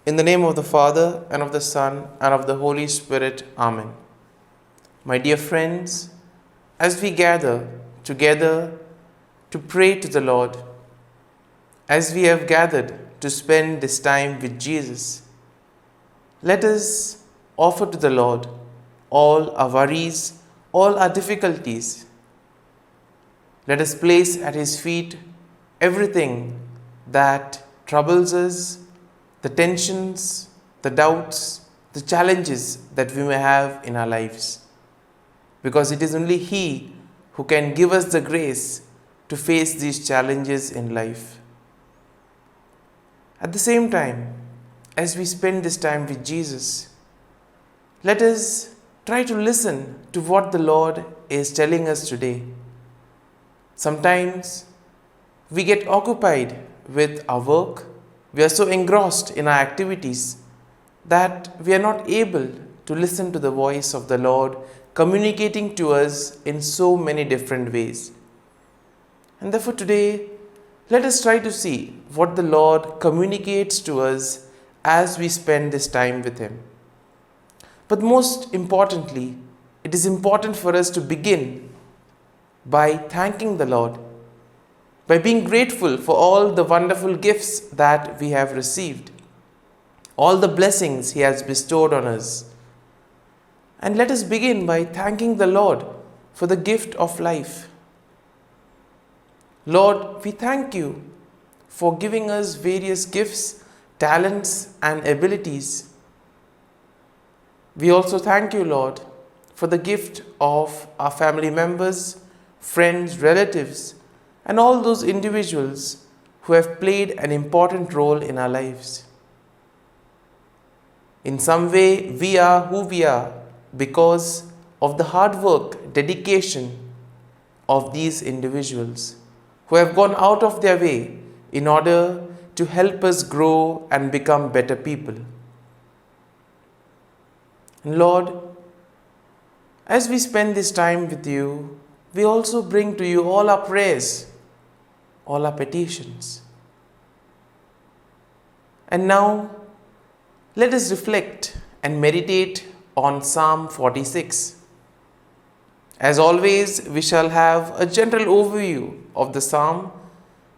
In the name of the Father, and of the Son, and of the Holy Spirit. Amen. My dear friends, as we gather together to pray to the Lord, as we have gathered to spend this time with Jesus, let us offer to the Lord all our worries, all our difficulties. Let us place at His feet everything that troubles us, the tensions, the doubts, the challenges that we may have in our lives. Because it is only He who can give us the grace to face these challenges in life. At the same time, as we spend this time with Jesus, let us try to listen to what the Lord is telling us today. Sometimes we get occupied with our work. We are so engrossed in our activities that we are not able to listen to the voice of the Lord communicating to us in so many different ways. And therefore today, let us try to see what the Lord communicates to us as we spend this time with Him. But most importantly, it is important for us to begin by thanking the Lord, by being grateful for all the wonderful gifts that we have received, all the blessings He has bestowed on us. And let us begin by thanking the Lord for the gift of life. Lord, we thank You for giving us various gifts, talents, and abilities. We also thank You, Lord, for the gift of our family members, friends, relatives, and all those individuals who have played an important role in our lives. In some way, we are who we are because of the hard work, dedication of these individuals who have gone out of their way in order to help us grow and become better people. And Lord, as we spend this time with You, we also bring to You all our prayers, all our petitions. And now, let us reflect and meditate on Psalm 46. As always, we shall have a general overview of the psalm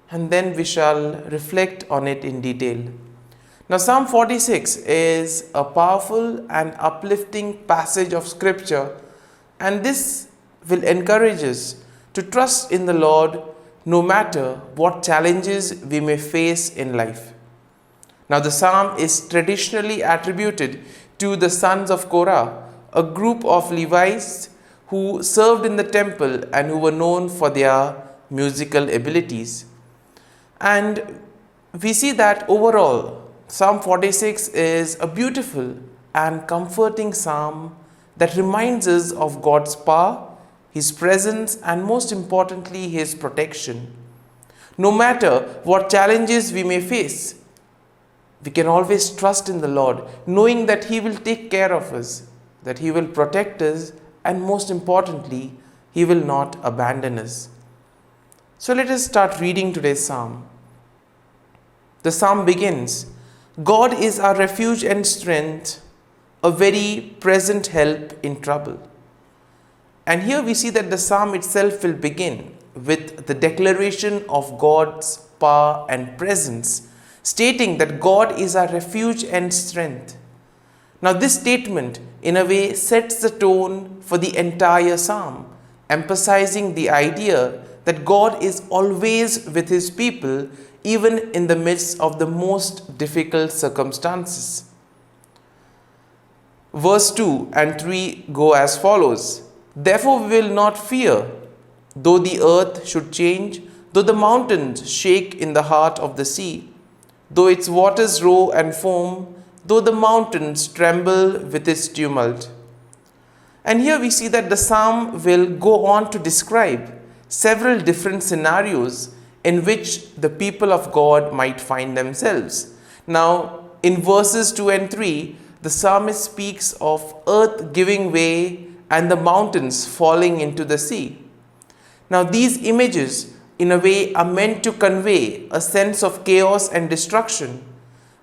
and then we shall reflect on it in detail. Now, Psalm 46 is a powerful and uplifting passage of Scripture, and this will encourage us to trust in the Lord no matter what challenges we may face in life. Now, the psalm is traditionally attributed to the sons of Korah, a group of Levites who served in the temple and who were known for their musical abilities. And we see that overall, Psalm 46 is a beautiful and comforting psalm that reminds us of God's power, His presence, and most importantly, His protection. No matter what challenges we may face, we can always trust in the Lord, knowing that He will take care of us, that He will protect us, and most importantly, He will not abandon us. So let us start reading today's psalm. The psalm begins, God is our refuge and strength, a very present help in trouble. And here we see that the psalm itself will begin with the declaration of God's power and presence, stating that God is our refuge and strength. Now, this statement in a way sets the tone for the entire psalm, emphasizing the idea that God is always with His people, even in the midst of the most difficult circumstances. Verse 2 and 3 go as follows. Therefore we will not fear, though the earth should change, though the mountains shake in the heart of the sea, though its waters roar and foam, though the mountains tremble with its tumult. And here we see that the psalm will go on to describe several different scenarios in which the people of God might find themselves. Now, in verses 2 and 3, the psalmist speaks of earth giving way and the mountains falling into the sea. Now, these images, in a way, are meant to convey a sense of chaos and destruction,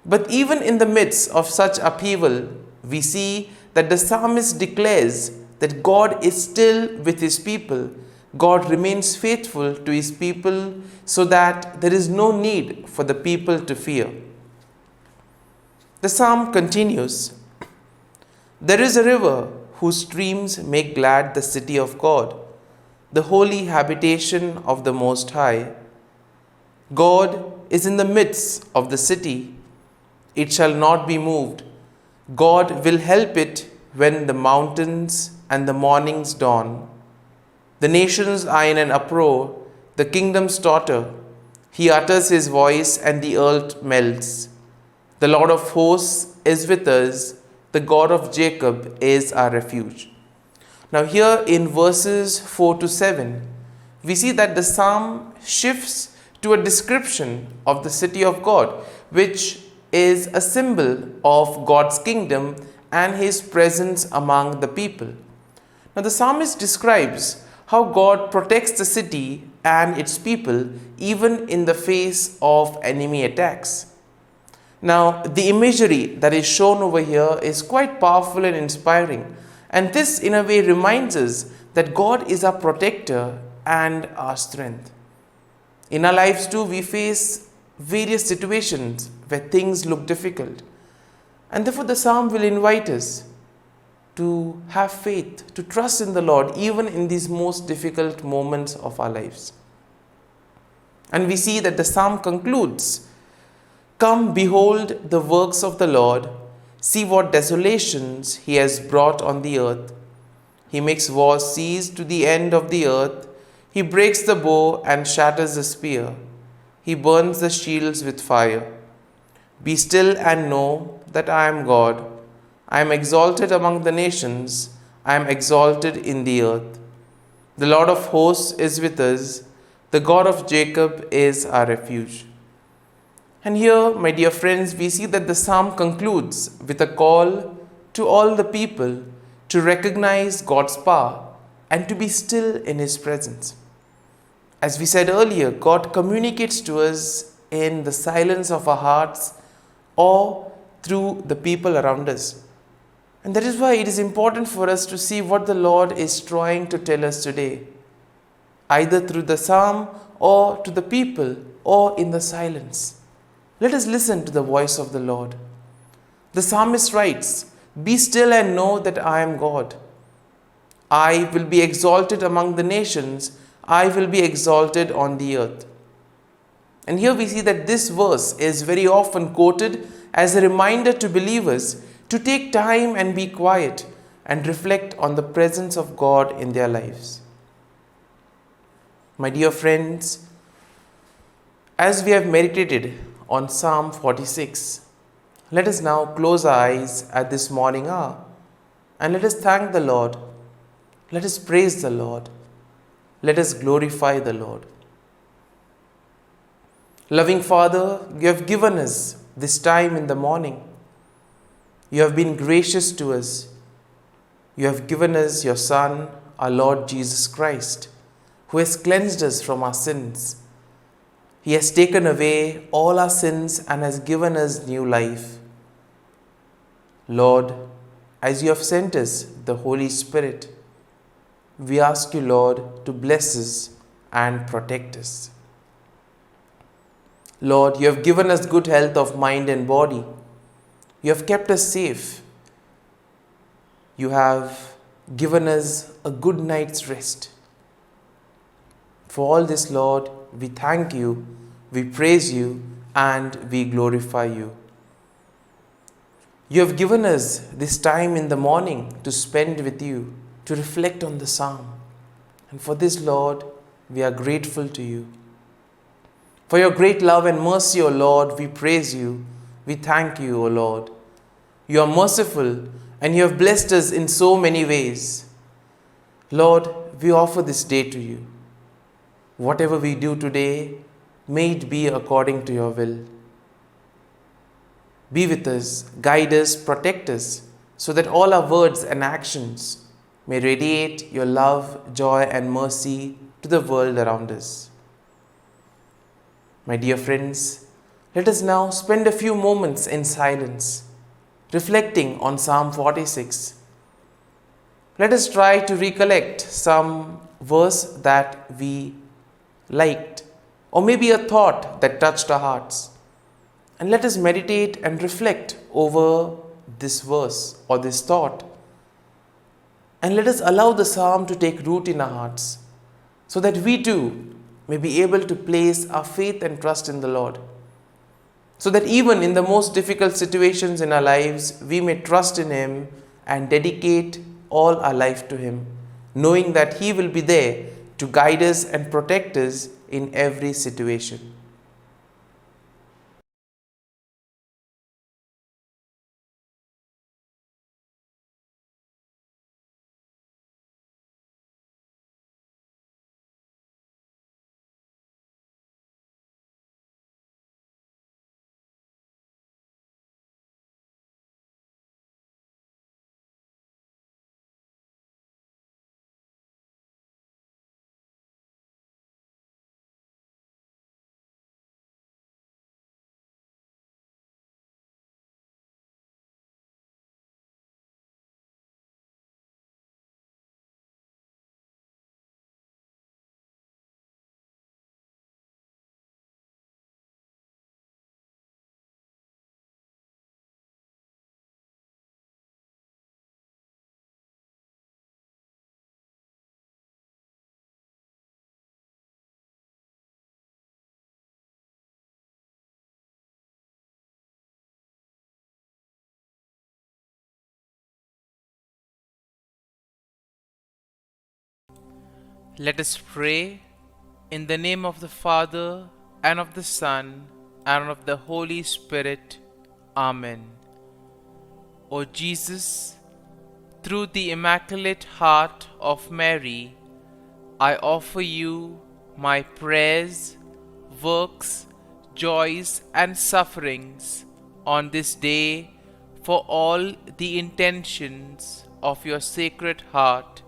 But even in the midst of such upheaval, we see that the psalmist declares that God is still with his people. God remains faithful to his people so that there is no need for the people to fear. The psalm continues, "There is a river whose streams make glad the city of God, the holy habitation of the Most High. God is in the midst of the city. It shall not be moved. God will help it when the mountains and the mornings dawn. The nations are in an uproar, the kingdoms totter. He utters his voice and the earth melts. The Lord of hosts is with us. The God of Jacob is our refuge." Now here in verses 4 to 7, we see that the psalm shifts to a description of the city of God, which is a symbol of God's kingdom and his presence among the people. Now the psalmist describes how God protects the city and its people even in the face of enemy attacks. Now the imagery that is shown over here is quite powerful and inspiring, and this in a way reminds us that God is our protector and our strength. In our lives too, we face various situations where things look difficult, and therefore the psalm will invite us to have faith, to trust in the Lord even in these most difficult moments of our lives. And we see that the psalm concludes, "Come, behold the works of the Lord, see what desolations he has brought on the earth. He makes war cease to the end of the earth. He breaks the bow and shatters the spear. He burns the shields with fire. Be still and know that I am God. I am exalted among the nations. I am exalted in the earth. The Lord of hosts is with us. The God of Jacob is our refuge." And here, my dear friends, we see that the psalm concludes with a call to all the people to recognize God's power and to be still in his presence. As we said earlier, God communicates to us in the silence of our hearts or through the people around us. And that is why it is important for us to see what the Lord is trying to tell us today, either through the psalm or to the people or in the silence. Let us listen to the voice of the Lord. The psalmist writes, "Be still and know that I am God. I will be exalted among the nations. I will be exalted on the earth." And here we see that this verse is very often quoted as a reminder to believers to take time and be quiet and reflect on the presence of God in their lives. My dear friends, as we have meditated on Psalm 46, let us now close our eyes at this morning hour and let us thank the Lord. Let us praise the Lord. Let us glorify the Lord. Loving Father, you have given us this time in the morning. You have been gracious to us. You have given us your Son, our Lord Jesus Christ, who has cleansed us from our sins. He has taken away all our sins and has given us new life. Lord, as you have sent us the Holy Spirit, we ask you, Lord, to bless us and protect us. Lord, you have given us good health of mind and body. You have kept us safe. You have given us a good night's rest. For all this, Lord, we thank you, we praise you, and we glorify you. You have given us this time in the morning to spend with you, to reflect on the psalm. And for this, Lord, we are grateful to you. For your great love and mercy, O Lord, we praise you. We thank you, O Lord. You are merciful and you have blessed us in so many ways. Lord, we offer this day to you. Whatever we do today, may it be according to your will. Be with us, guide us, protect us, so that all our words and actions may radiate your love, joy, and mercy to the world around us. My dear friends, Let us now spend a few moments in silence, reflecting on Psalm 46. Let us try to recollect some verse that we liked, or maybe a thought that touched our hearts. And let us meditate and reflect over this verse or this thought. And let us allow the psalm to take root in our hearts, so that we too may be able to place our faith and trust in the Lord. So that even in the most difficult situations in our lives, we may trust in Him and dedicate all our life to Him, knowing that He will be there to guide us and protect us in every situation. Let us pray in the name of the Father, and of the Son, and of the Holy Spirit. Amen. O Jesus, through the Immaculate Heart of Mary, I offer you my prayers, works, joys, and sufferings on this day for all the intentions of your Sacred Heart,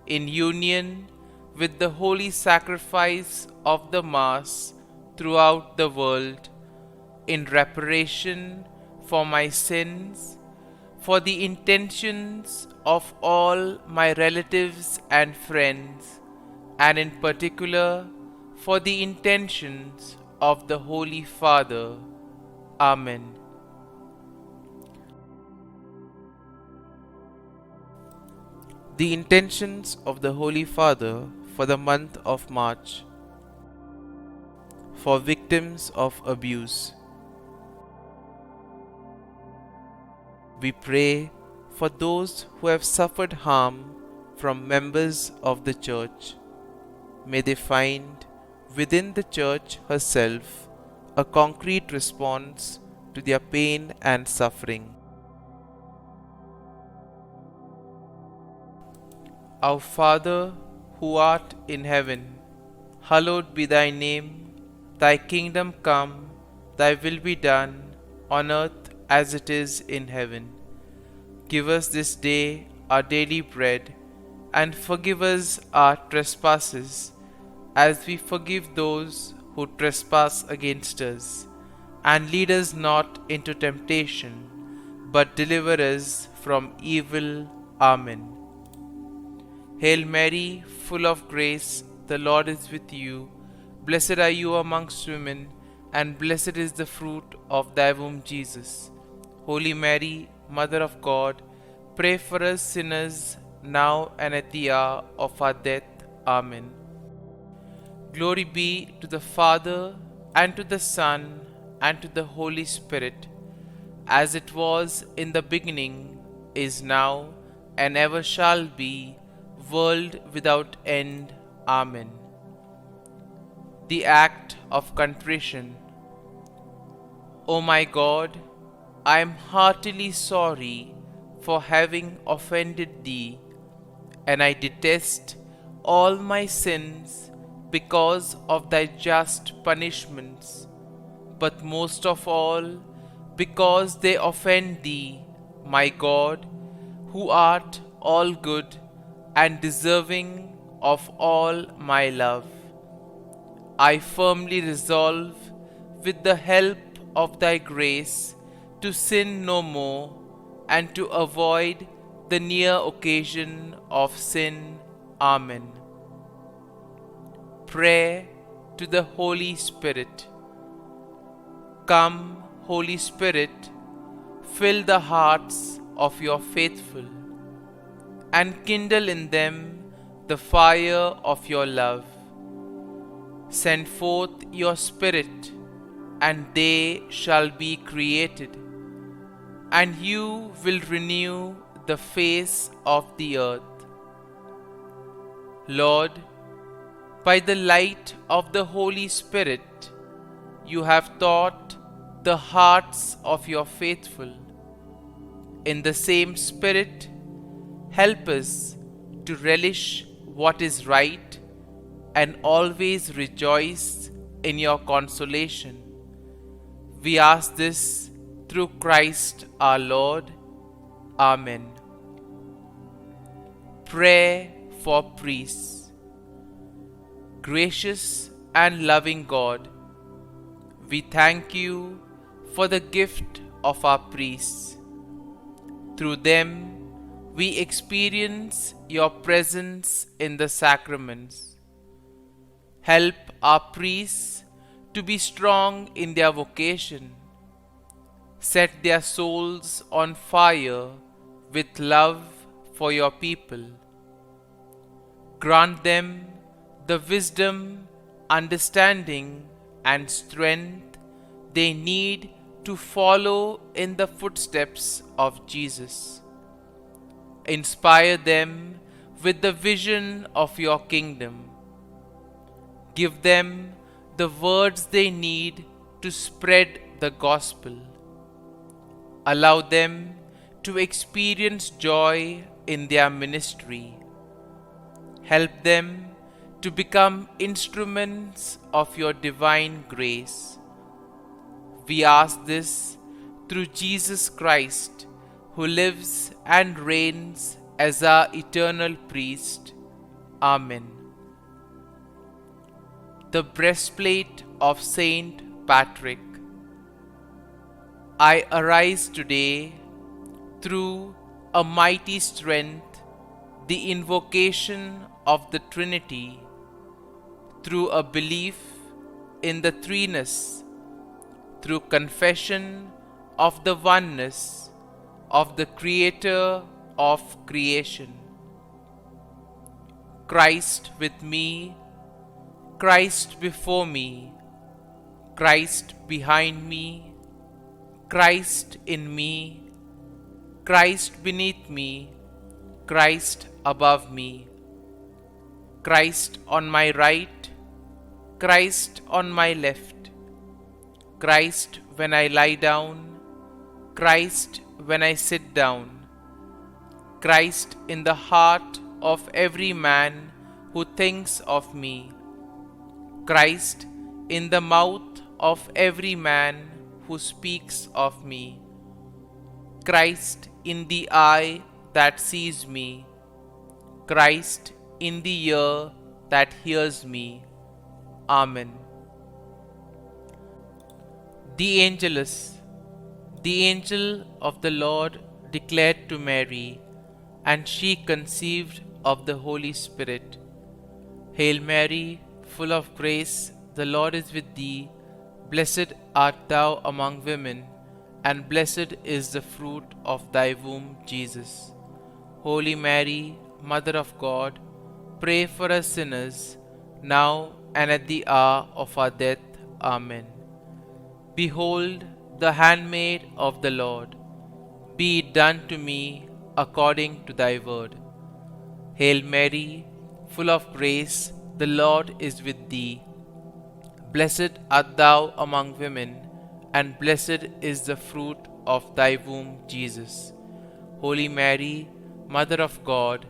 in union with the holy sacrifice of the Mass throughout the world, in reparation for my sins, for the intentions of all my relatives and friends, and in particular for the intentions of the Holy Father. Amen. The intentions of the Holy Father for the month of March. For victims of abuse. We pray for those who have suffered harm from members of the Church. May they find within the Church herself a concrete response to their pain and suffering. Our Father, who art in heaven, hallowed be thy name. Thy kingdom come, thy will be done, on earth as it is in heaven. Give us this day our daily bread, and forgive us our trespasses, as we forgive those who trespass against us. And lead us not into temptation, but deliver us from evil. Amen. Hail Mary, full of grace, the Lord is with you. Blessed are you amongst women, and blessed is the fruit of thy womb, Jesus. Holy Mary, Mother of God, pray for us sinners, now and at the hour of our death. Amen. Glory be to the Father, and to the Son, and to the Holy Spirit, as it was in the beginning, is now, and ever shall be, world without end. Amen. The act of contrition. O my God, I am heartily sorry for having offended thee, and I detest all my sins because of thy just punishments, but most of all because they offend thee, my God, who art all good and deserving of all my love. I firmly resolve, with the help of thy grace to sin no more and to avoid the near occasion of sin. Amen. Prayer to the Holy Spirit. Come, Holy Spirit, fill the hearts of your faithful and kindle in them the fire of your love. Send forth your Spirit, and they shall be created, and you will renew the face of the earth. Lord, by the light of the Holy Spirit, you have taught the hearts of your faithful. In the same Spirit, help us to relish what is right and always rejoice in your consolation. We ask this through Christ our Lord. Amen. Prayer for priests. Gracious and loving God, we thank you for the gift of our priests. Through them, we experience your presence in the sacraments. Help our priests to be strong in their vocation. Set their souls on fire with love for your people. Grant them the wisdom, understanding, and strength they need to follow in the footsteps of Jesus. Inspire them with the vision of your kingdom. Give them the words they need to spread the gospel. Allow them to experience joy in their ministry. Help them to become instruments of your divine grace. We ask this through Jesus Christ, who lives and reigns as our eternal priest. Amen. The breastplate of Saint Patrick. I arise today through a mighty strength, the invocation of the Trinity, through a belief in the threeness, through confession of the oneness of the Creator of creation. Christ with me, Christ before me, Christ behind me, Christ in me, Christ beneath me, Christ above me, Christ on my right, Christ on my left, Christ when I lie down, Christ when I sit down, Christ in the heart of every man who thinks of me, Christ in the mouth of every man who speaks of me, Christ in the eye that sees me, Christ in the ear that hears me. Amen. The Angelus. The angel of the Lord declared to Mary, and she conceived of the Holy Spirit. Hail Mary, full of grace, the Lord is with thee. Blessed art thou among women, and blessed is the fruit of thy womb, Jesus. Holy Mary, Mother of God, pray for us sinners, now and at the hour of our death. Amen. Behold, the handmaid of the Lord. Be it done to me according to thy word. Hail Mary, full of grace, the Lord is with thee. Blessed art thou among women, and blessed is the fruit of thy womb, Jesus. Holy Mary, Mother of God,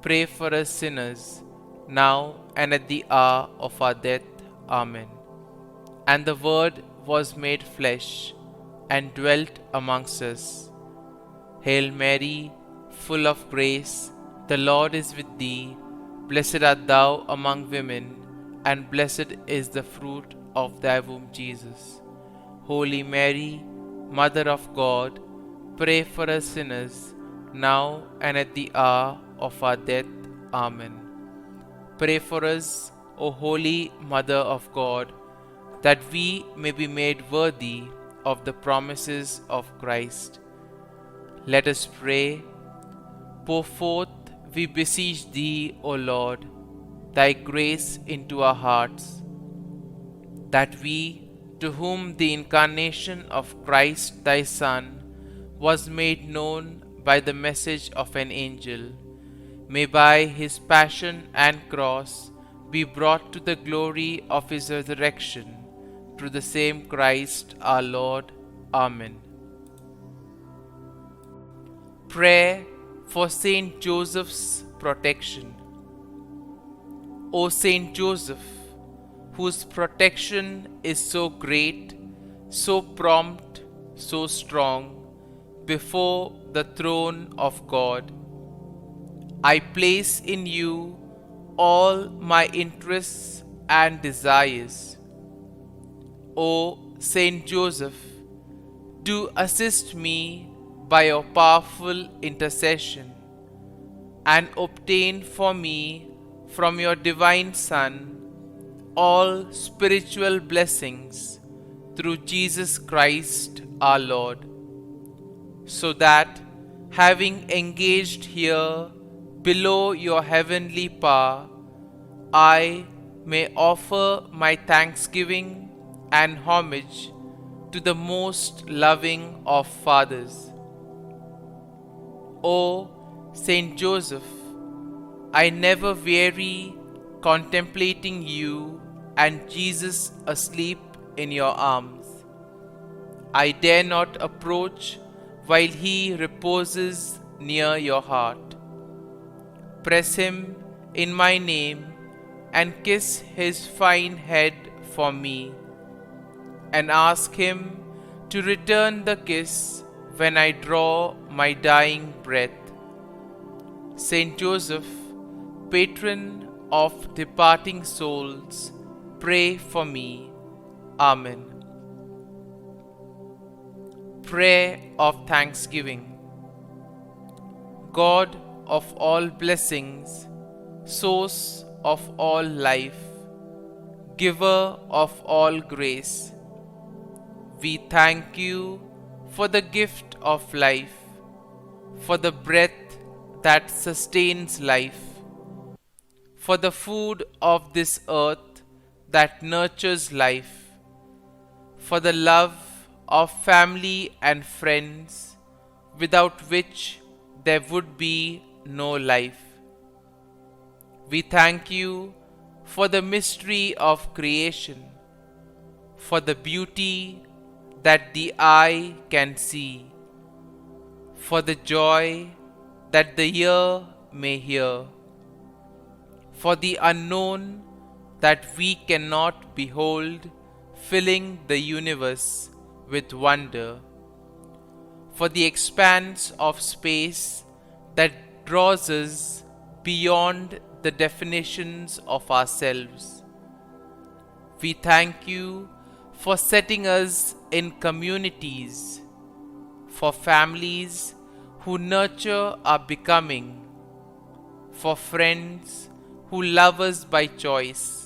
pray for us sinners, now and at the hour of our death. Amen. And the Word was made flesh, and dwelt amongst us. Hail Mary, full of grace, the Lord is with thee. Blessed art thou among women, and blessed is the fruit of thy womb, Jesus. Holy Mary, Mother of God, pray for us sinners, now and at the hour of our death. Amen. Pray for us, O Holy Mother of God, that we may be made worthy of the promises of Christ. Let us pray. Pour forth, we beseech Thee, O Lord, Thy grace into our hearts, that we, to whom the incarnation of Christ Thy Son was made known by the message of an angel, may by His passion and cross be brought to the glory of His resurrection, through the same Christ our Lord. Amen. Prayer for Saint Joseph's protection. O Saint Joseph, whose protection is so great, so prompt, so strong, before the throne of God, I place in you all my interests and desires. O Saint Joseph, do assist me by your powerful intercession, and obtain for me from your divine Son all spiritual blessings through Jesus Christ our Lord, so that, having engaged here below your heavenly power, I may offer my thanksgiving and homage to the most loving of fathers. O Saint Joseph, I never weary contemplating you and Jesus asleep in your arms. I dare not approach while he reposes near your heart. Press him in my name and kiss his fine head for me, and ask him to return the kiss when I draw my dying breath. Saint Joseph, patron of departing souls, pray for me. Amen. Prayer of Thanksgiving. God of all blessings, source of all life, giver of all grace, we thank you for the gift of life, for the breath that sustains life, for the food of this earth that nurtures life, for the love of family and friends, without which there would be no life. We thank you for the mystery of creation, for the beauty that the eye can see, for the joy that the ear may hear, for the unknown that we cannot behold, filling the universe with wonder, for the expanse of space that draws us beyond the definitions of ourselves. We thank you for setting us in communities, for families who nurture our becoming, for friends who love us by choice,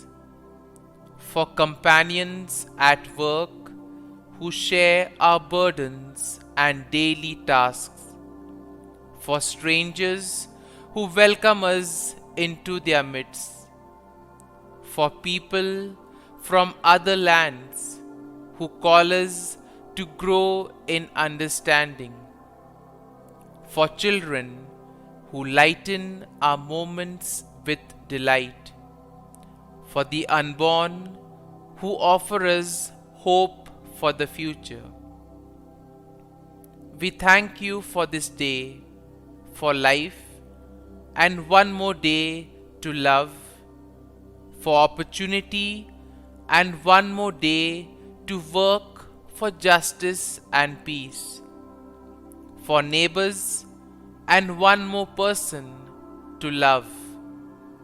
for companions at work who share our burdens and daily tasks, for strangers who welcome us into their midst, for people from other lands who call us to grow in understanding, for children who lighten our moments with delight, for the unborn who offer us hope for the future. We thank you for this day, for life, and one more day to love, for opportunity, and one more day to work for justice and peace, for neighbors, and one more person to love,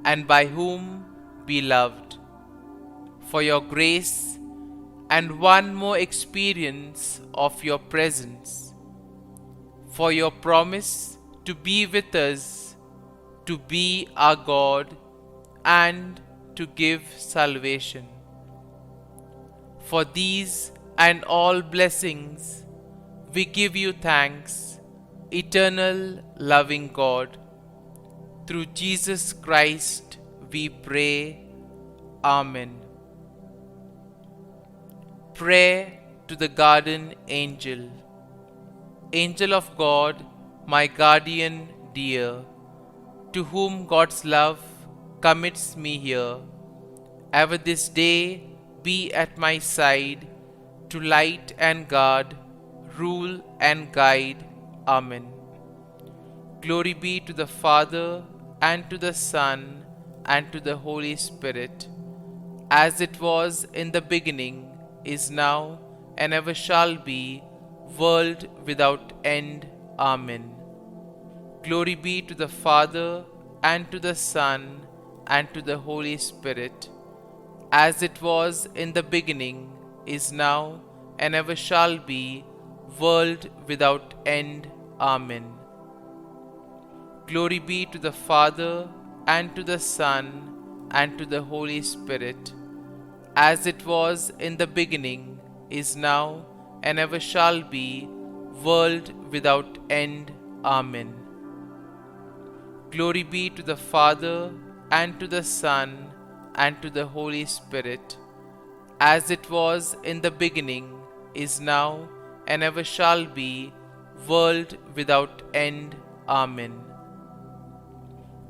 and by whom be loved, for your grace and one more experience of your presence, for your promise to be with us, to be our God, and to give salvation. For these and all blessings, we give you thanks, eternal loving God. Through Jesus Christ we pray. Amen. Prayer to the Garden Angel. Angel of God, my guardian dear, to whom God's love commits me here, ever this day be at my side, to light and guard, rule and guide. Amen. Glory be to the Father, and to the Son, and to the Holy Spirit, as it was in the beginning, is now, and ever shall be, world without end. Amen. Glory be to the Father, and to the Son, and to the Holy Spirit, as it was in the beginning, is now, and ever shall be, world without end. Amen. Glory be to the Father, and to the Son, and to the Holy Spirit, as it was in the beginning, is now, and ever shall be, world without end. Amen. Glory be to the Father, and to the Son, and to the Holy Spirit, as it was in the beginning, is now, and ever shall be, world without end. Amen.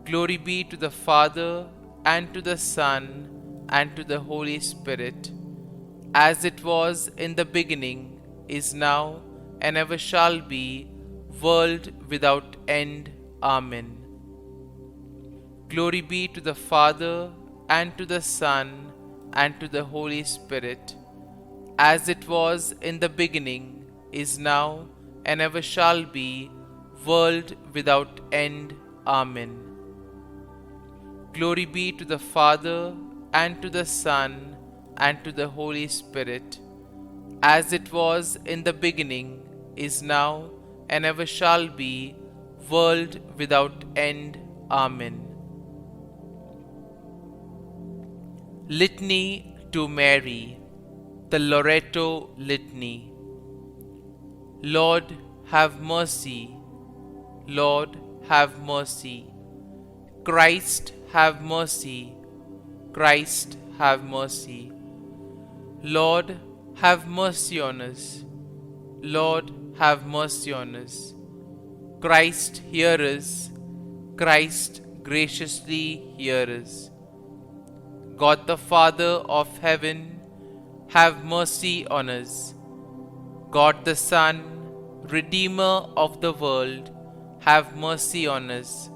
Glory be to the Father, and to the Son, and to the Holy Spirit, as it was in the beginning, is now, and ever shall be, world without end. Amen. Glory be to the Father, and to the Son, and to the Holy Spirit, as it was in the beginning, is now, and ever shall be, world without end. Amen. Glory be to the Father, and to the Son, and to the Holy Spirit, as it was in the beginning, is now, and ever shall be, world without end. Amen. Litany to Mary, the Loreto Litany. Lord, have mercy. Lord, have mercy. Christ, have mercy. Christ, have mercy. Lord, have mercy on us. Lord, have mercy on us. Christ, hear us. Christ, graciously hear us. God the Father of heaven, have mercy on us. God the Son, Redeemer of the world, have mercy on us.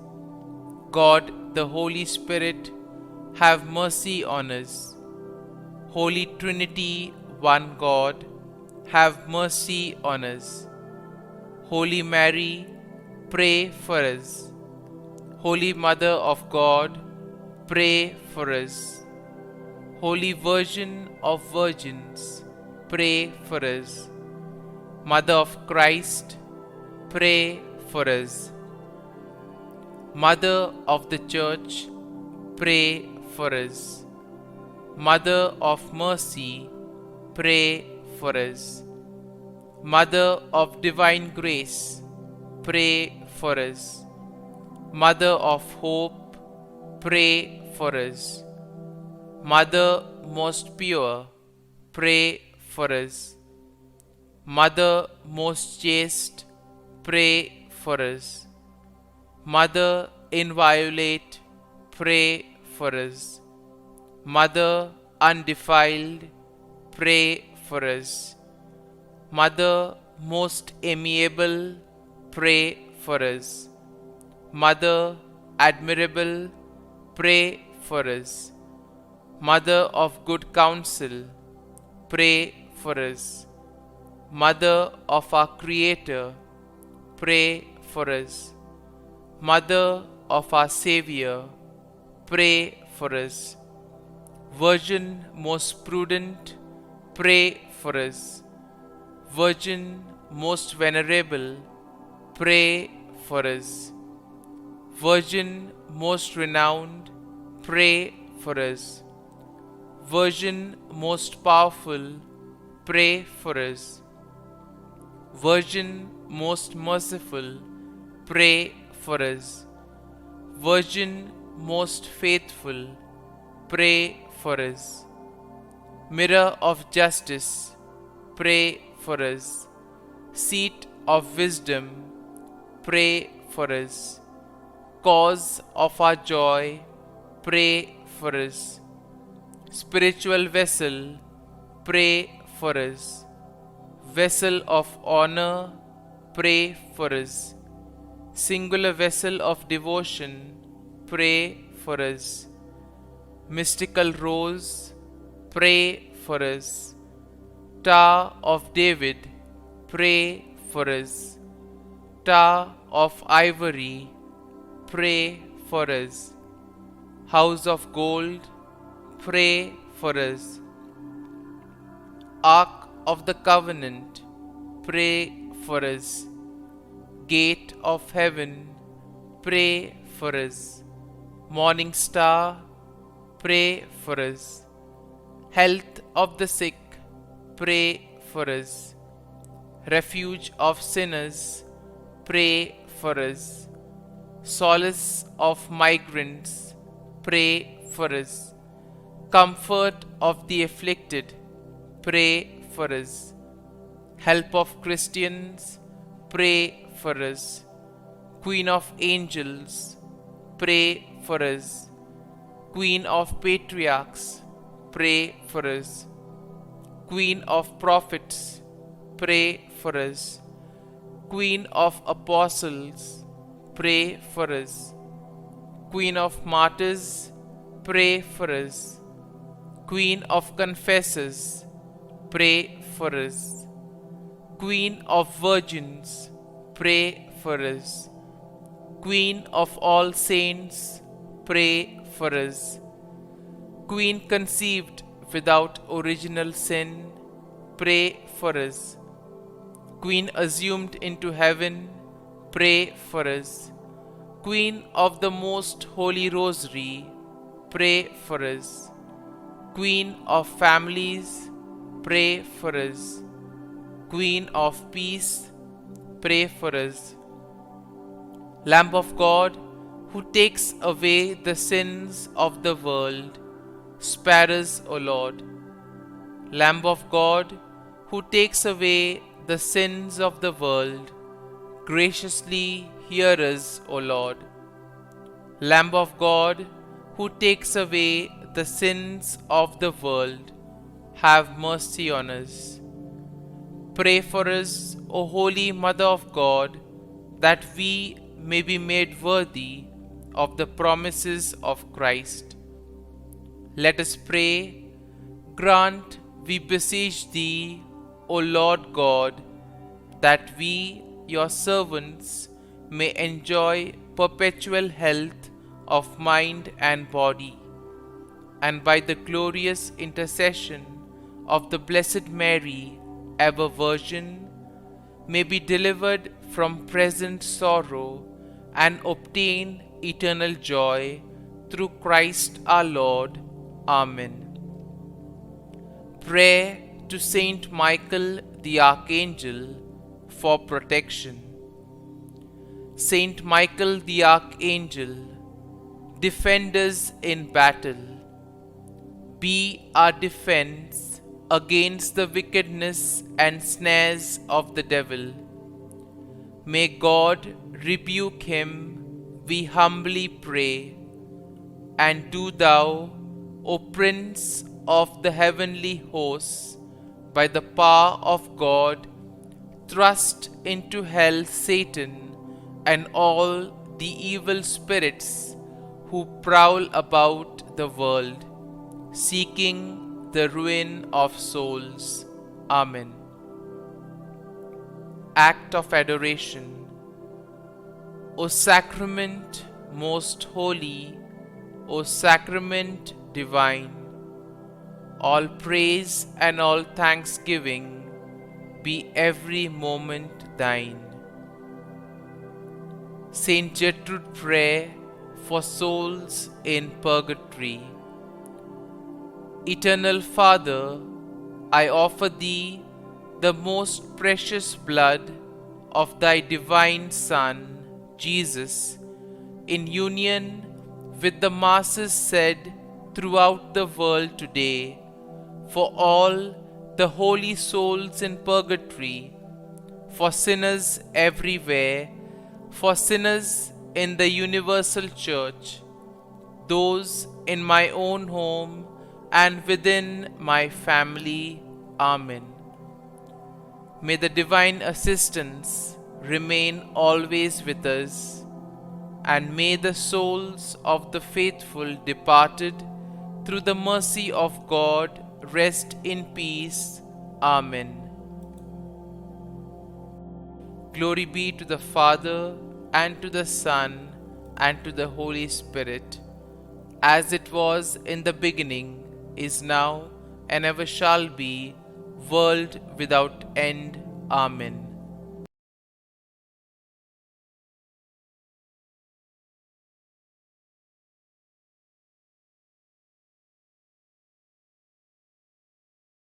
God the Holy Spirit, have mercy on us. Holy Trinity, one God, have mercy on us. Holy Mary, pray for us. Holy Mother of God, pray for us. Holy Virgin of Virgins, pray for us. Mother of Christ, pray for us. Mother of the Church, pray for us. Mother of Mercy, pray for us. Mother of Divine Grace, pray for us. Mother of Hope, pray for us. Mother most pure, pray for us. Mother most chaste, pray for us. Mother inviolate, pray for us. Mother undefiled, pray for us. Mother most amiable, pray for us. Mother admirable, pray for us. Mother of good counsel, pray for us. Mother of our Creator, pray for us. Mother of our Savior, pray for us. Virgin most prudent, pray for us. Virgin most venerable, pray for us. Virgin most renowned, pray for us. Virgin most powerful, pray for us. Virgin most merciful, pray for us. Virgin most faithful, pray for us. Mirror of justice, pray for us. Seat of wisdom, pray for us. Cause of our joy, pray for us. Spiritual vessel, pray for us. Vessel of honor, pray for us. Singular vessel of devotion, pray for us. Mystical rose, pray for us. Tower of David, pray for us. Tower of ivory, pray for us. House of gold, pray for us. Ark of the covenant, pray for us. Gate of heaven, pray for us. Morning star, pray for us. Health of the sick, pray for us. Refuge of sinners, pray for us. Solace of migrants, pray for us. Comfort of the afflicted, pray for us. Help of Christians, pray for us. Queen of angels, pray for us. Queen of patriarchs, pray for us. Queen of prophets, pray for us. Queen of apostles, pray for us. Queen of martyrs, pray for us. Queen of confessors, pray for us. Queen of virgins, pray for us. Queen of all saints, pray for us. Queen conceived without original sin, pray for us. Queen assumed into heaven, pray for us. Queen of the most holy rosary, pray for us. Queen of families, pray for us. Queen of peace, pray for us. Lamb of God, who takes away the sins of the world, spare us, O Lord. Lamb of God, who takes away the sins of the world, graciously hear us, O Lord. Lamb of God, who takes away the sins of the world, have mercy on us. Pray for us, O Holy Mother of God, that we may be made worthy of the promises of Christ. Let us pray. Grant, we beseech Thee, O Lord God, that we, Your servants, may enjoy perpetual health of mind and body, and by the glorious intercession of the Blessed Mary, ever Virgin, may be delivered from present sorrow and obtain eternal joy through Christ our Lord. Amen. Prayer to Saint Michael the Archangel for protection. Saint Michael the Archangel, defend us in battle. Be our defense against the wickedness and snares of the devil. May God rebuke him, we humbly pray. And do Thou, O Prince of the heavenly hosts, by the power of God, thrust into hell Satan and all the evil spirits who prowl about the world, seeking the ruin of souls. Amen. Act of Adoration. O Sacrament most holy, O Sacrament divine, all praise and all thanksgiving be every moment thine. Saint Gertrude, prayer for souls in purgatory. Eternal Father, I offer thee the most precious blood of thy divine Son, Jesus, in union with the masses said throughout the world today, for all the holy souls in purgatory, for sinners everywhere, for sinners in the universal church, those in my own home and within my family. Amen. May the divine assistance remain always with us, and may the souls of the faithful departed through the mercy of God rest in peace. Amen. Glory be to the Father, and to the Son, and to the Holy Spirit, as it was in the beginning, is now, and ever shall be, world without end. Amen.